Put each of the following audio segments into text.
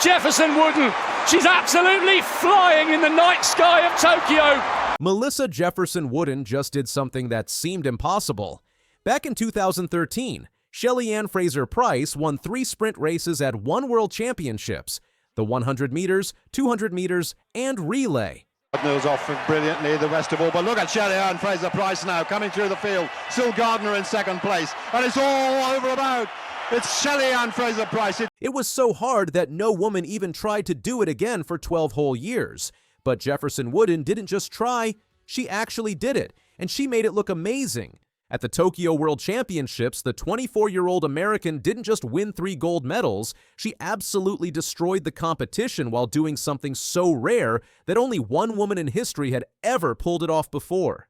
Jefferson Wooden, she's absolutely flying in the night sky of Tokyo. Melissa Jefferson Wooden just did something that seemed impossible. Back in 2013, Shelly Ann Fraser Pryce won 3 sprint races at One World Championships, the 100 meters, 200 meters, and relay. Gardner's off brilliantly, the rest of all, but look at Shelly Ann Fraser Pryce now coming through the field. Still Gardner in second place, and it's all over about. It's Shelly Ann Fraser Pryce. It was so hard that no woman even tried to do it again for 12 whole years. But Jefferson Wooden didn't just try, she actually did it, and she made it look amazing. At the Tokyo World Championships, the 24-year-old American didn't just win 3 gold medals, she absolutely destroyed the competition while doing something so rare that only one woman in history had ever pulled it off before.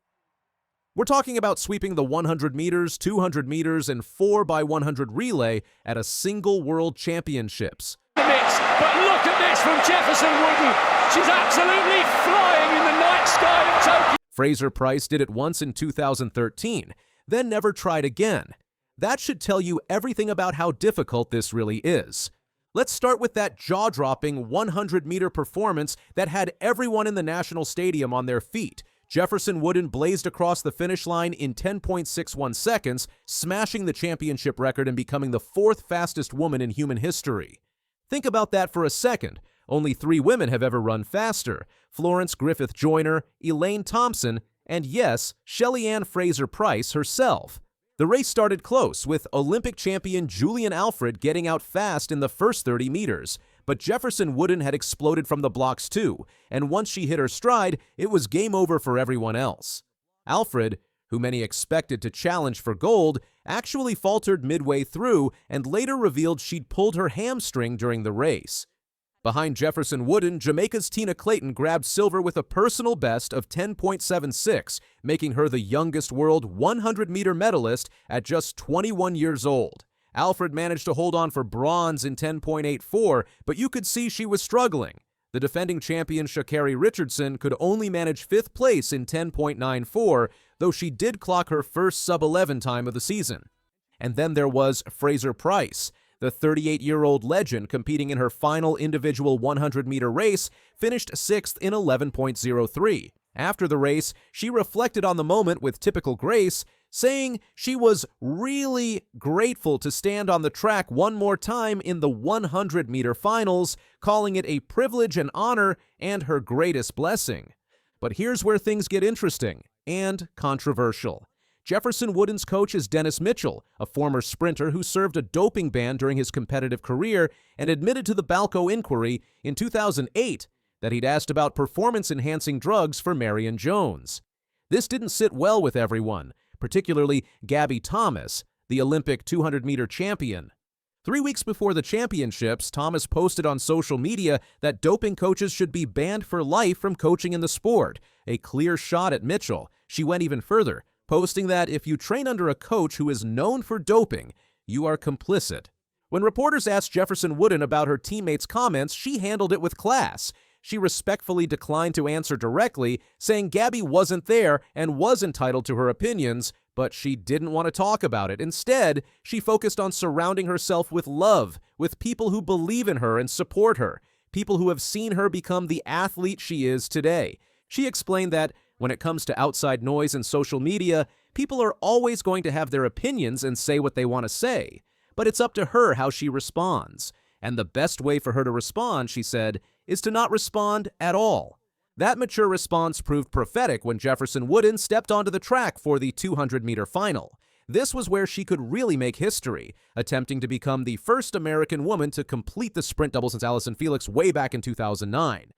We're talking about sweeping the 100 meters, 200 meters, and 4x100 relay at a single World Championships. But look at this from Jefferson Wooden. She's absolutely flying in the night sky of Tokyo. Fraser Pryce did it once in 2013, then never tried again. That should tell you everything about how difficult this really is. Let's start with that jaw-dropping 100-meter performance that had everyone in the National Stadium on their feet. Jefferson Wooden blazed across the finish line in 10.61 seconds, smashing the championship record and becoming the 4th fastest woman in human history. Think about that for a second. Only 3 women have ever run faster: Florence Griffith Joyner, Elaine Thompson, and yes, Shelly Ann Fraser Pryce herself. The race started close, with Olympic champion Julian Alfred getting out fast in the first 30 meters. But Jefferson Wooden had exploded from the blocks too, and once she hit her stride, it was game over for everyone else. Alfred, who many expected to challenge for gold, actually faltered midway through and later revealed she'd pulled her hamstring during the race. Behind Jefferson Wooden, Jamaica's Tina Clayton grabbed silver with a personal best of 10.76, making her the youngest world 100-meter medalist at just 21 years old. Alfred managed to hold on for bronze in 10.84, but you could see she was struggling. The defending champion Sha'Carri Richardson could only manage 5th place in 10.94, though she did clock her first sub-11 time of the season. And then there was Fraser Pryce. The 38-year-old legend, competing in her final individual 100-meter race, finished 6th in 11.03. After the race, she reflected on the moment with typical grace, saying she was really grateful to stand on the track one more time in the 100-meter finals, calling it a privilege and honor and her greatest blessing. But here's where things get interesting and controversial. Jefferson Wooden's coach is Dennis Mitchell, a former sprinter who served a doping ban during his competitive career and admitted to the Balco inquiry in 2008 that he'd asked about performance-enhancing drugs for Marion Jones. This didn't sit well with everyone, particularly Gabby Thomas, the Olympic 200-meter champion. 3 weeks before the championships, Thomas posted on social media that doping coaches should be banned for life from coaching in the sport, a clear shot at Mitchell. She went even further, posting that if you train under a coach who is known for doping, you are complicit. When reporters asked Jefferson Wooden about her teammates' comments, she handled it with class. She respectfully declined to answer directly, saying Gabby wasn't there and was entitled to her opinions, but she didn't want to talk about it. Instead, she focused on surrounding herself with love, with people who believe in her and support her, people who have seen her become the athlete she is today. She explained that when it comes to outside noise and social media, people are always going to have their opinions and say what they want to say, but it's up to her how she responds. And the best way for her to respond, she said, is to not respond at all. That mature response proved prophetic when Jefferson Wooden stepped onto the track for the 200-meter final. This was where she could really make history, attempting to become the first American woman to complete the sprint double since Allison Felix way back in 2009.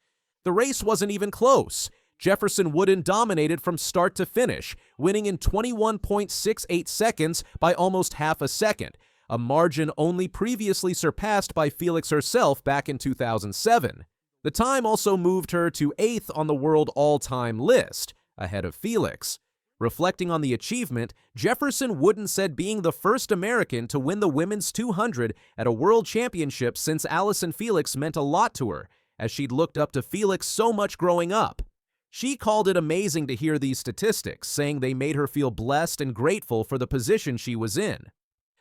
The race wasn't even close. Jefferson Wooden dominated from start to finish, winning in 21.68 seconds by almost half a second, a margin only previously surpassed by Felix herself back in 2007. The time also moved her to 8th on the world all-time list, ahead of Felix. Reflecting on the achievement, Jefferson Wooden said being the first American to win the women's 200 at a world championship since Allison Felix meant a lot to her, as she'd looked up to Felix so much growing up. She called it amazing to hear these statistics, saying they made her feel blessed and grateful for the position she was in.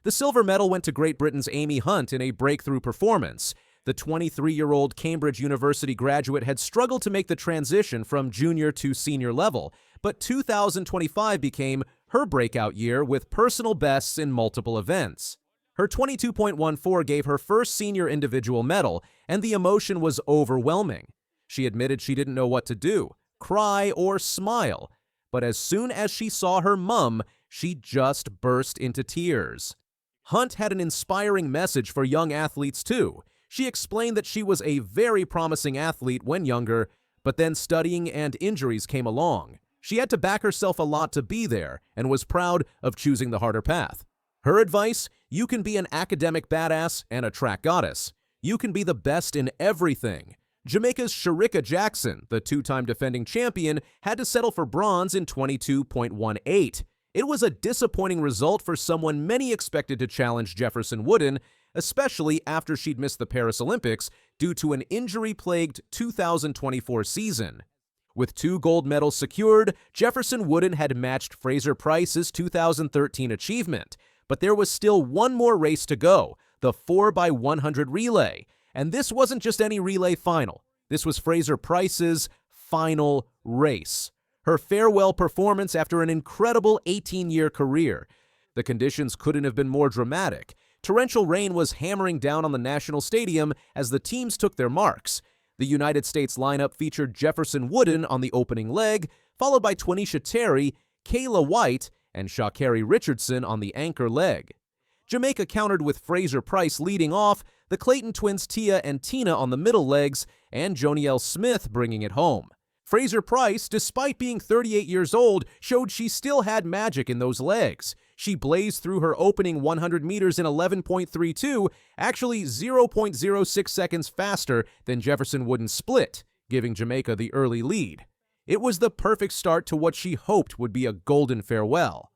The silver medal went to Great Britain's Amy Hunt in a breakthrough performance. The 23-year-old Cambridge University graduate had struggled to make the transition from junior to senior level, but 2025 became her breakout year with personal bests in multiple events. Her 22.14 gave her first senior individual medal, and the emotion was overwhelming. She admitted she didn't know what to do, cry or smile, but as soon as she saw her mum, she just burst into tears. Hunt had an inspiring message for young athletes too. She explained that she was a very promising athlete when younger, but then studying and injuries came along. She had to back herself a lot to be there and was proud of choosing the harder path. Her advice: you can be an academic badass and a track goddess. You can be the best in everything. Jamaica's Shericka Jackson, the two-time defending champion, had to settle for bronze in 22.18. It was a disappointing result for someone many expected to challenge Jefferson Wooden, especially after she'd missed the Paris Olympics due to an injury-plagued 2024 season. With 2 gold medals secured, Jefferson Wooden had matched Fraser Pryce's 2013 achievement, but there was still one more race to go, the 4x100 relay. And this wasn't just any relay final. This was Fraser Pryce's final race. Her farewell performance after an incredible 18-year career. The conditions couldn't have been more dramatic. Torrential rain was hammering down on the National Stadium as the teams took their marks. The United States lineup featured Jefferson Wooden on the opening leg, followed by Twanisha Terry, Kayla White, and Sha'Carri Richardson on the anchor leg. Jamaica countered with Fraser Pryce leading off, the Clayton twins Tia and Tina on the middle legs, and Jonielle Smith bringing it home. Fraser Pryce, despite being 38 years old, showed she still had magic in those legs. She blazed through her opening 100 meters in 11.32, actually 0.06 seconds faster than Jefferson Wooden's split, giving Jamaica the early lead. It was the perfect start to what she hoped would be a golden farewell.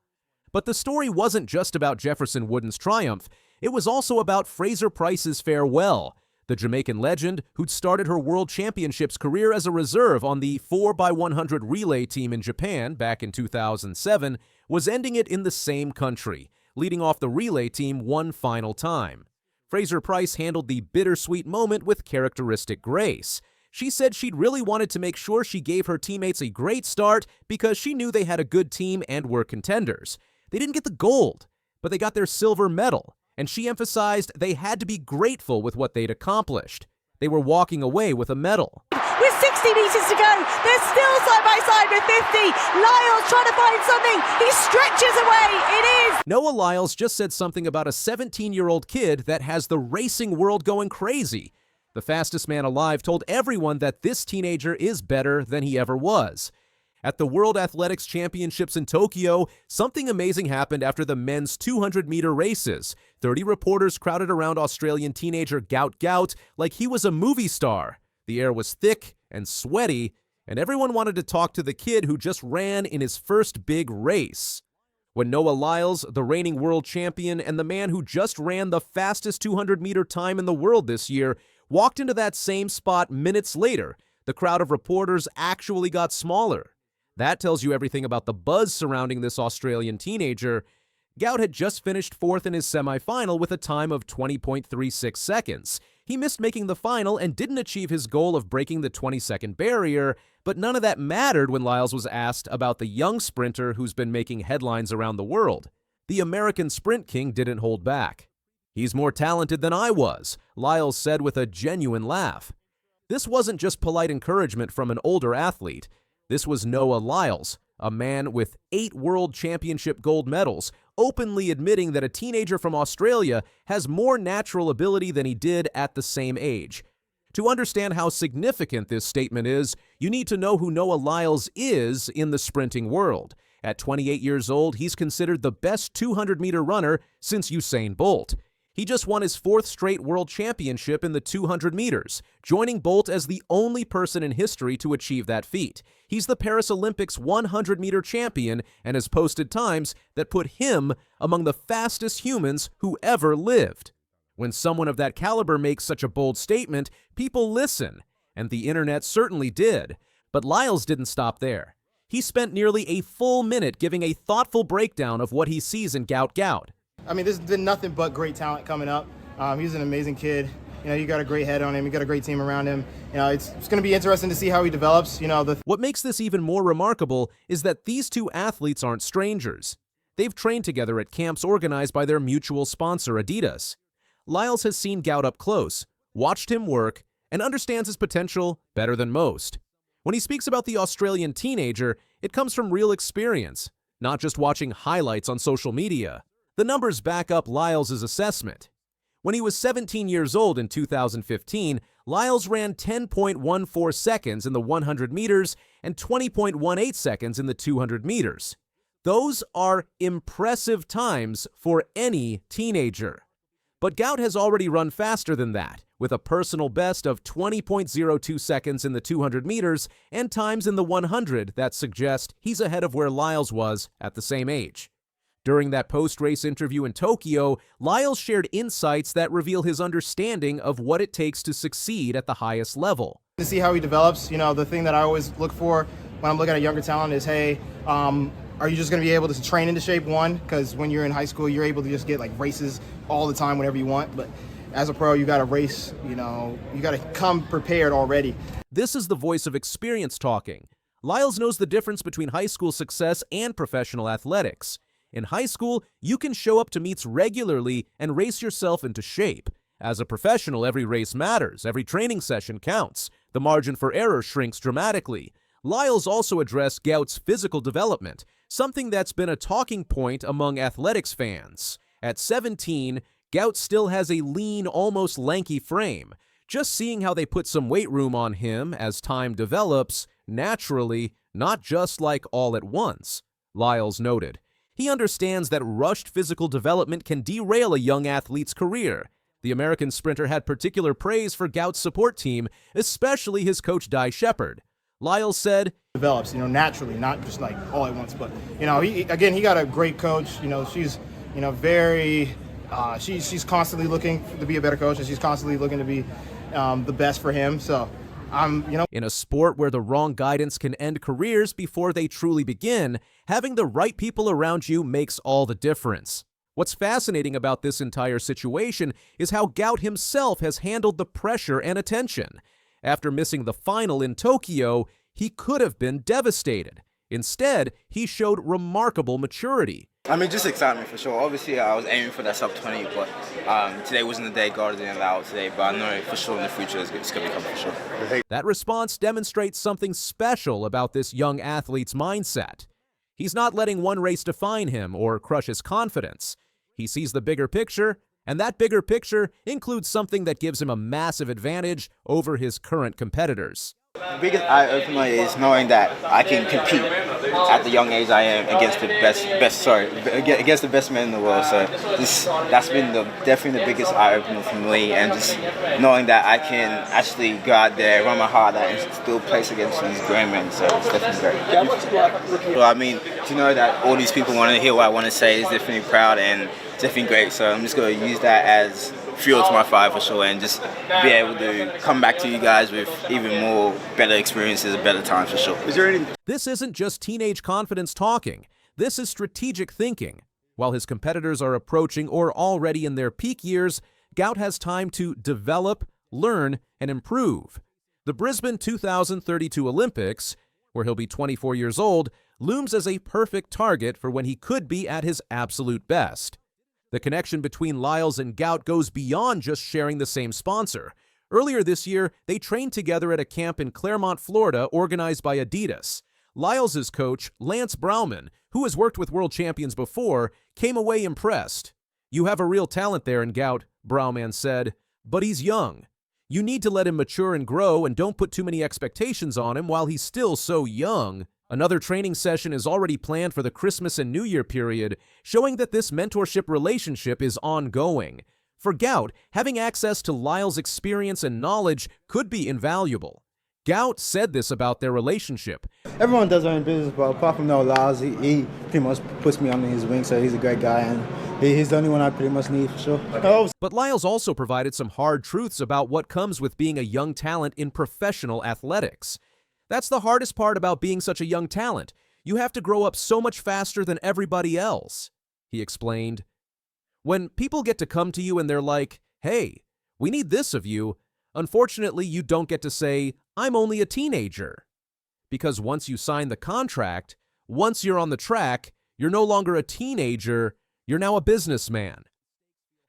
But the story wasn't just about Jefferson Wooden's triumph, it was also about Fraser Pryce's farewell. The Jamaican legend, who'd started her World Championships career as a reserve on the 4x100 relay team in Japan back in 2007, was ending it in the same country, leading off the relay team one final time. Fraser Pryce handled the bittersweet moment with characteristic grace. She said she'd really wanted to make sure she gave her teammates a great start because she knew they had a good team and were contenders. They didn't get the gold, but they got their silver medal, and she emphasized they had to be grateful with what they'd accomplished. They were walking away with a medal. With 60 meters to go, they're still side by side with 50. Lyles trying to find something. He stretches away. It is. Noah Lyles just said something about a 17-year-old kid that has the racing world going crazy. The fastest man alive told everyone that this teenager is better than he ever was. At the World Athletics Championships in Tokyo, something amazing happened after the men's 200-meter races. 30 reporters crowded around Australian teenager Gout Gout like he was a movie star. The air was thick and sweaty, and everyone wanted to talk to the kid who just ran in his first big race. When Noah Lyles, the reigning world champion and the man who just ran the fastest 200-meter time in the world this year, walked into that same spot minutes later, the crowd of reporters actually got smaller. That tells you everything about the buzz surrounding this Australian teenager. Gout had just finished 4th in his semifinal with a time of 20.36 seconds. He missed making the final and didn't achieve his goal of breaking the 20-second barrier, but none of that mattered when Lyles was asked about the young sprinter who's been making headlines around the world. The American Sprint King didn't hold back. "He's more talented than I was," Lyles said with a genuine laugh. This wasn't just polite encouragement from an older athlete. This was Noah Lyles, a man with 8 World Championship gold medals, openly admitting that a teenager from Australia has more natural ability than he did at the same age. To understand how significant this statement is, you need to know who Noah Lyles is in the sprinting world. At 28 years old, he's considered the best 200-meter runner since Usain Bolt. He just won his 4th straight world championship in the 200 meters, joining Bolt as the only person in history to achieve that feat. He's the Paris Olympics 100-meter champion and has posted times that put him among the fastest humans who ever lived. When someone of that caliber makes such a bold statement, people listen, and the internet certainly did. But Lyles didn't stop there. He spent nearly a full minute giving a thoughtful breakdown of what he sees in Gout Gout. I mean, there's been nothing but great talent coming up. He's an amazing kid. You got a great head on him. You got a great team around him. It's going to be interesting to see how he develops. What makes this even more remarkable is that these two athletes aren't strangers. They've trained together at camps organized by their mutual sponsor, Adidas. Lyles has seen Gout up close, watched him work, and understands his potential better than most. When he speaks about the Australian teenager, it comes from real experience, not just watching highlights on social media. The numbers back up Lyles' assessment. When he was 17 years old in 2015, Lyles ran 10.14 seconds in the 100 meters and 20.18 seconds in the 200 meters. Those are impressive times for any teenager. But Gout has already run faster than that, with a personal best of 20.02 seconds in the 200 meters and times in the 100 that suggest he's ahead of where Lyles was at the same age. During that post-race interview in Tokyo, Lyles shared insights that reveal his understanding of what it takes to succeed at the highest level. To see how he develops, the thing that I always look for when I'm looking at younger talent is, hey, are you just going to be able to train into shape, one? Because when you're in high school, you're able to just get like races all the time whenever you want. But as a pro, you got to race, you got to come prepared already. This is the voice of experience talking. Lyles knows the difference between high school success and professional athletics. In high school, you can show up to meets regularly and race yourself into shape. As a professional, every race matters, every training session counts. The margin for error shrinks dramatically. Lyles also addressed Gout's physical development, something that's been a talking point among athletics fans. At 17, Gout still has a lean, almost lanky frame. Just seeing how they put some weight room on him as time develops, naturally, not just like all at once, Lyles noted. He understands that rushed physical development can derail a young athlete's career. The American sprinter had particular praise for Gout's support team, especially his coach Di Shepherd. Lyles said, Develops, naturally, not just like all at once, but, he got a great coach. She's, she's constantly looking to be a better coach, and she's constantly looking to be the best for him. So in a sport where the wrong guidance can end careers before they truly begin, having the right people around you makes all the difference. What's fascinating about this entire situation is how Gout himself has handled the pressure and attention. After missing the final in Tokyo, he could have been devastated. Instead, he showed remarkable maturity. Just excitement for sure. Obviously, I was aiming for that sub-20, but today wasn't the day God didn't allow it today. But I know for sure in the future it's going to come for sure. That response demonstrates something special about this young athlete's mindset. He's not letting one race define him or crush his confidence. He sees the bigger picture, and that bigger picture includes something that gives him a massive advantage over his current competitors. The biggest eye-opener is knowing that I can compete at the young age I am against the against the best men in the world. So that's been definitely the biggest eye-opener for me, and just knowing that I can actually go out there, run my heart out, and still place against these grown men. So it's definitely great. Well, to know that all these people want to hear what I want to say is definitely proud and definitely great. So I'm just going to use that as fuel to my fire for sure, and just be able to come back to you guys with even more better experiences and better times for sure. This isn't just teenage confidence talking. This is strategic thinking. While his competitors are approaching or already in their peak years, Gout has time to develop, learn, and improve. The Brisbane 2032 Olympics, where he'll be 24 years old, looms as a perfect target for when he could be at his absolute best. The connection between Lyles and Gout goes beyond just sharing the same sponsor. Earlier this year, they trained together at a camp in Claremont, Florida, organized by Adidas. Lyles' coach, Lance Brauman, who has worked with world champions before, came away impressed. "You have a real talent there in Gout," Brauman said, "but he's young. You need to let him mature and grow, and don't put too many expectations on him while he's still so young." Another training session is already planned for the Christmas and New Year period, showing that this mentorship relationship is ongoing. For Gout, having access to Lyles' experience and knowledge could be invaluable. Gout said this about their relationship. Everyone does their own business, but apart from Lyles, he pretty much puts me under his wing, so he's a great guy, and he's the only one I pretty much need for sure. But Lyles also provided some hard truths about what comes with being a young talent in professional athletics. That's the hardest part about being such a young talent. You have to grow up so much faster than everybody else, he explained. When people get to come to you and they're like, "Hey, We need this of you. Unfortunately, you don't get to say, I'm only a teenager. Because once you sign the contract, once you're on the track, you're no longer a teenager, you're now a businessman.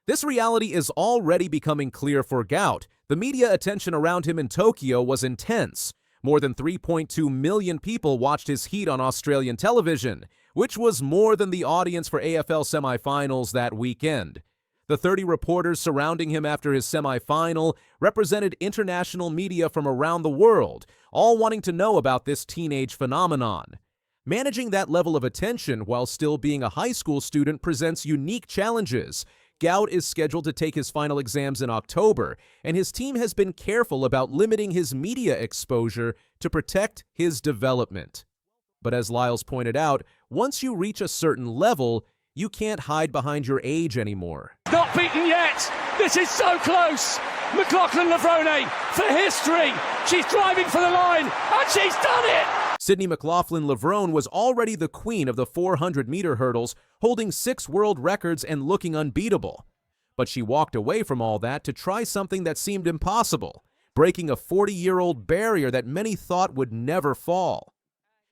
This reality is already becoming clear for Gout. The media attention around him in Tokyo was intense. More than 3.2 million people watched his heat on Australian television, which was more than the audience for AFL semifinals that weekend. The 30 reporters surrounding him after his semifinal represented international media from around the world, all wanting to know about this teenage phenomenon. Managing that level of attention while still being a high school student presents unique challenges. Gout is scheduled to take his final exams in October, and his team has been careful about limiting his media exposure to protect his development. But as Lyles pointed out, once you reach a certain level, you can't hide behind your age anymore. Not beaten yet. This is so close. McLaughlin Levrone for history. She's driving for the line, and she's done it. Sydney McLaughlin Levrone was already the queen of the 400-meter hurdles, holding 6 world records and looking unbeatable. But she walked away from all that to try something that seemed impossible, breaking a 40-year-old barrier that many thought would never fall.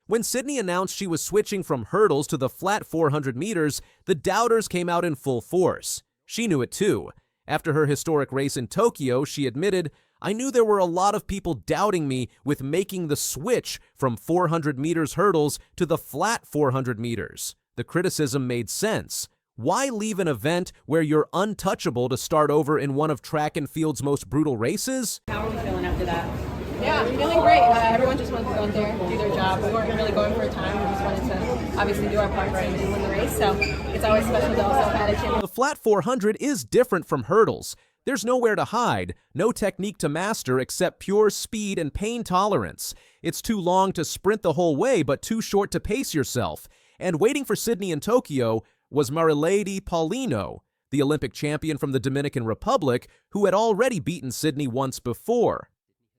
When Sydney announced she was switching from hurdles to the flat 400 meters, the doubters came out in full force. She knew it too. After her historic race in Tokyo, she admitted, I knew there were a lot of people doubting me with making the switch from 400 meters hurdles to the flat 400 meters. The criticism made sense. Why leave an event where you're untouchable to start over in one of track and field's most brutal races? How are we feeling after that? Yeah, I'm feeling great. Everyone just wanted to go in there and do their job. We weren't really going for a time. We just wanted to obviously do our part and win the race. So it's always special to also have a chance. The flat 400 is different from hurdles. There's nowhere to hide, no technique to master except pure speed and pain tolerance. It's too long to sprint the whole way, but too short to pace yourself. And waiting for Sydney in Tokyo was Marilady Paulino, the Olympic champion from the Dominican Republic, who had already beaten Sydney once before.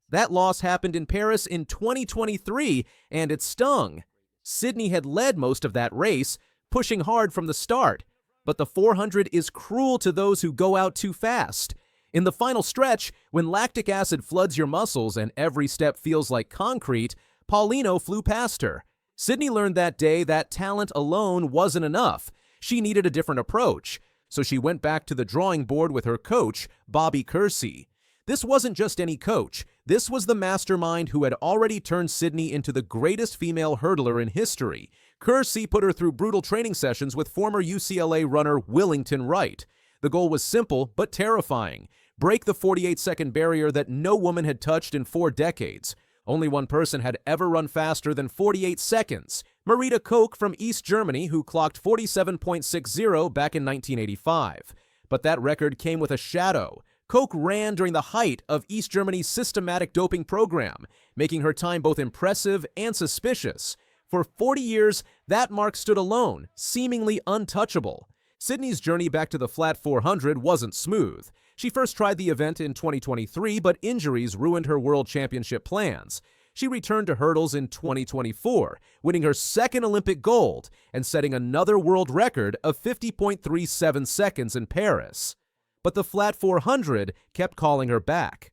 That loss happened in Paris in 2023, and it stung. Sydney had led most of that race, pushing hard from the start. But the 400 is cruel to those who go out too fast. In the final stretch, when lactic acid floods your muscles and every step feels like concrete, Paulino flew past her. Sydney learned that day that talent alone wasn't enough. She needed a different approach. So she went back to the drawing board with her coach, Bobby Kersey. This wasn't just any coach. This was the mastermind who had already turned Sydney into the greatest female hurdler in history. Kersey put her through brutal training sessions with former UCLA runner Willington Wright. The goal was simple but terrifying. Break the 48-second barrier that no woman had touched in 4 decades. Only one person had ever run faster than 48 seconds. Marita Koch from East Germany, who clocked 47.60 back in 1985. But that record came with a shadow. Koch ran during the height of East Germany's systematic doping program, making her time both impressive and suspicious. For 40 years, that mark stood alone, seemingly untouchable. Sydney's journey back to the flat 400 wasn't smooth. She first tried the event in 2023, but injuries ruined her world championship plans. She returned to hurdles in 2024, winning her second Olympic gold and setting another world record of 50.37 seconds in Paris. But the flat 400 kept calling her back.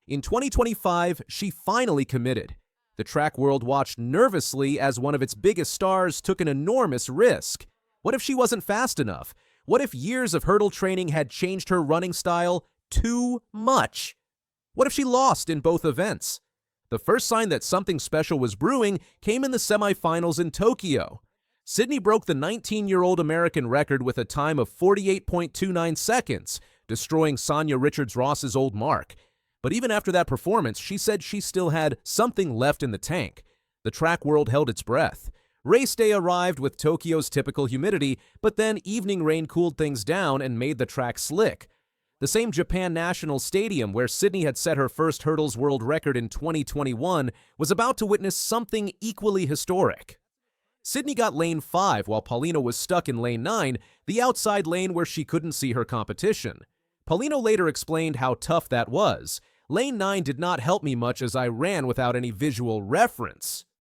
In 2025, she finally committed. The track world watched nervously as one of its biggest stars took an enormous risk. What if she wasn't fast enough? What if years of hurdle training had changed her running style too much? What if she lost in both events? The first sign that something special was brewing came in the semifinals in Tokyo. Sydney broke the 19-year-old American record with a time of 48.29 seconds, destroying Sonia Richards-Ross's old mark. But even after that performance, she said she still had something left in the tank. The track world held its breath. Race day arrived with Tokyo's typical humidity, but then evening rain cooled things down and made the track slick. The same Japan National Stadium where Sydney had set her first hurdles world record in 2021 was about to witness something equally historic. Sydney got lane 5 while Paulino was stuck in lane 9, the outside lane where she couldn't see her competition. Paulino later explained how tough that was. Lane 9 did not help me much as I ran without any visual reference.